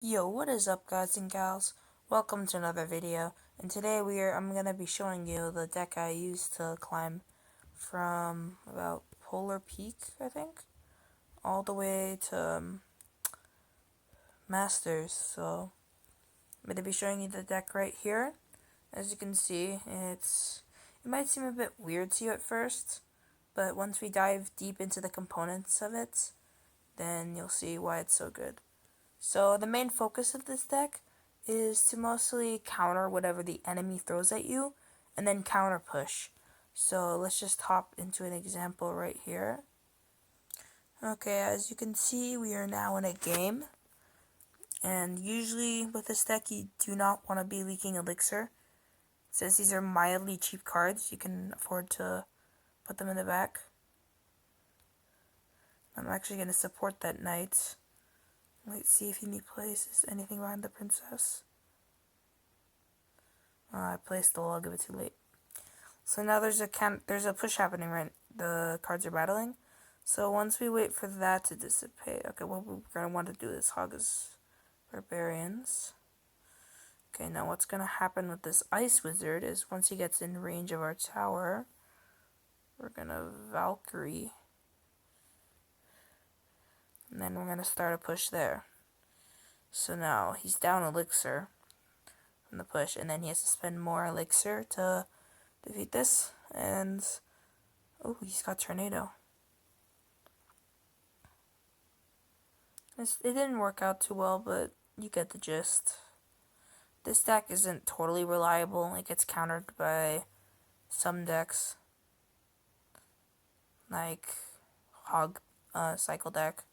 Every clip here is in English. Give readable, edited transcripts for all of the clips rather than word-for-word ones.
Yo, what is up, guys and gals? Welcome to another video, and today I'm gonna be showing you the deck I used to climb from about Polar Peak, I think, all the way to Masters. So I'm gonna be showing you the deck right here. As you can see, it might seem a bit weird to you at first, but once we dive deep into the components of it, then you'll see why it's so good. So the main focus of this deck is to mostly counter whatever the enemy throws at you, and then counter push. So let's just hop into an example right here. Okay, as you can see, we are now in a game, and usually with this deck you do not want to be leaking elixir. Since these are mildly cheap cards, you can afford to put them in the back. I'm actually going to support that knight. Let's see if he places anything behind the princess. I placed the log a bit too late. So now there's a push happening, right? The cards are battling. So once we wait for that to dissipate, okay, what we're gonna want to do is hog as barbarians. Okay, now what's gonna happen with this ice wizard is once he gets in range of our tower, we're gonna Valkyrie, and then we're gonna start a push there. So now he's down elixir from the push, and then he has to spend more elixir to defeat this, and oh, he's got tornado. It didn't work out too well, but you get the gist. This deck isn't totally reliable. It gets countered by some decks, like Hog Cycle deck.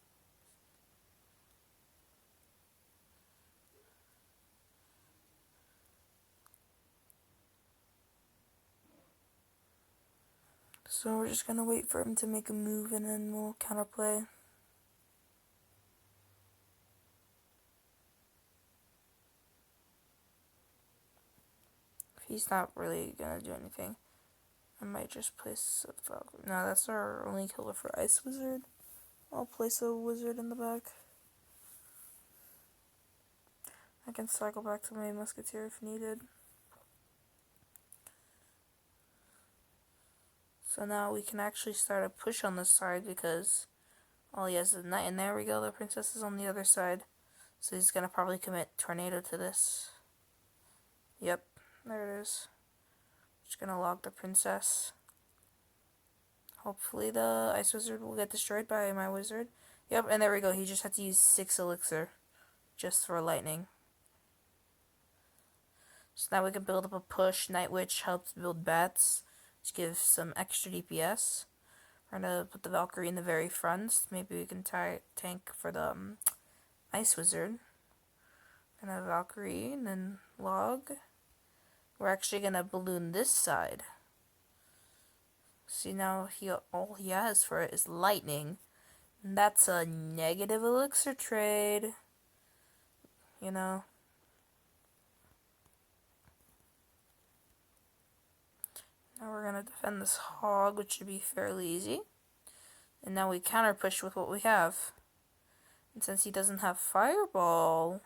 So we're just gonna wait for him to make a move, and then we'll counterplay. If he's not really gonna do anything, I might just place a Valkyrie. No, that's our only killer for Ice Wizard. I'll place a wizard in the back. I can cycle back to my musketeer if needed. So now we can actually start a push on this side because all he has is a knight, and there we go, the princess is on the other side. So he's gonna probably commit tornado to this. Yep, there it is. Just gonna log the princess. Hopefully the ice wizard will get destroyed by my wizard. Yep, and there we go, he just had to use 6 elixir just for lightning. So now we can build up a push. Night Witch helps build bats, which gives some extra DPS. We're gonna put the Valkyrie in the very front. Maybe we can tank for the Ice Wizard. Gonna Valkyrie and then log. We're actually gonna balloon this side. See, now all he has for it is lightning. And that's a negative elixir trade. You know. Now we're gonna defend this hog, which should be fairly easy. And now we counter push with what we have. And since he doesn't have fireball,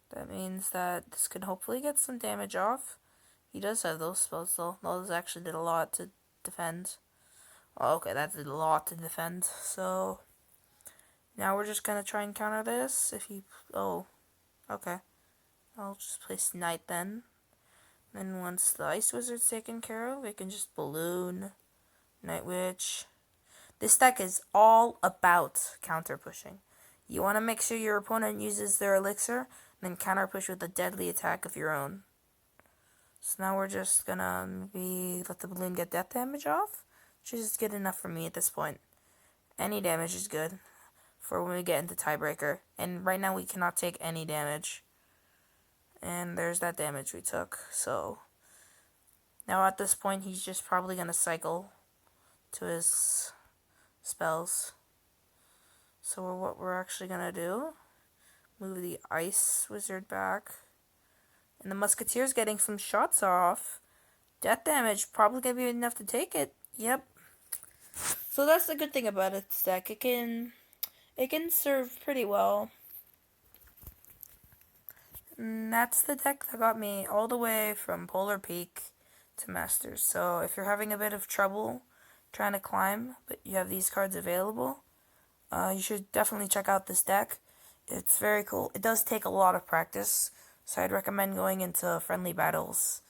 that means that this could hopefully get some damage off. He does have those spells though. Those actually did a lot to defend. Oh, okay, that did a lot to defend. So now we're just gonna try and counter this. If he, oh, okay, I'll just place knight then. Then once the ice wizard's taken care of, we can just balloon, Night Witch. This deck is all about counter pushing. You want to make sure your opponent uses their elixir, then counter push with a deadly attack of your own. So now we're just gonna maybe let the balloon get death damage off, which is good enough for me at this point. Any damage is good for when we get into tiebreaker, and right now we cannot take any damage. And there's that damage we took. So now at this point he's just probably gonna cycle to his spells. So what we're actually gonna do, move the ice wizard back, and the musketeer's getting some shots off. Death damage probably gonna be enough to take it. Yep. So that's the good thing about its deck. It can serve pretty well. that's the deck that got me all the way from Polar Peak to Masters. So if you're having a bit of trouble trying to climb, but you have these cards available, you should definitely check out this deck. It's very cool. It does take a lot of practice, so I'd recommend going into friendly battles